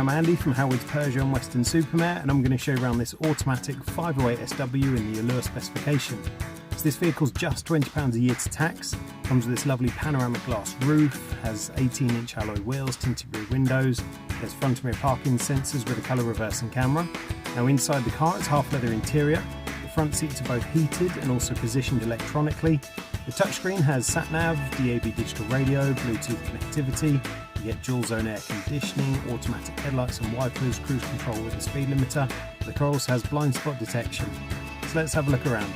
I'm Andy from Howard's Peugeot and Western Supermare, and I'm going to show you around this automatic 508 SW in the Allure specification. So this vehicle's just £20 a year to tax, comes with this lovely panoramic glass roof, has 18-inch alloy wheels, tinted rear windows, there's front and rear parking sensors with a colour reversing camera. Now inside the car it's half leather interior, the front seats are both heated and also positioned electronically. The touchscreen has sat-nav, DAB digital radio, Bluetooth connectivity. You get dual zone air conditioning, automatic headlights and wipers, cruise control with a speed limiter. The car also has blind spot detection. So let's have a look around.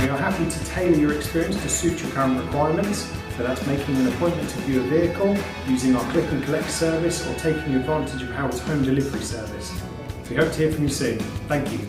We are happy to tailor your experience to suit your current requirements, so that's making an appointment to view a vehicle, using our click and collect service, or taking advantage of Howard's home delivery service. We hope to hear from you soon. Thank you.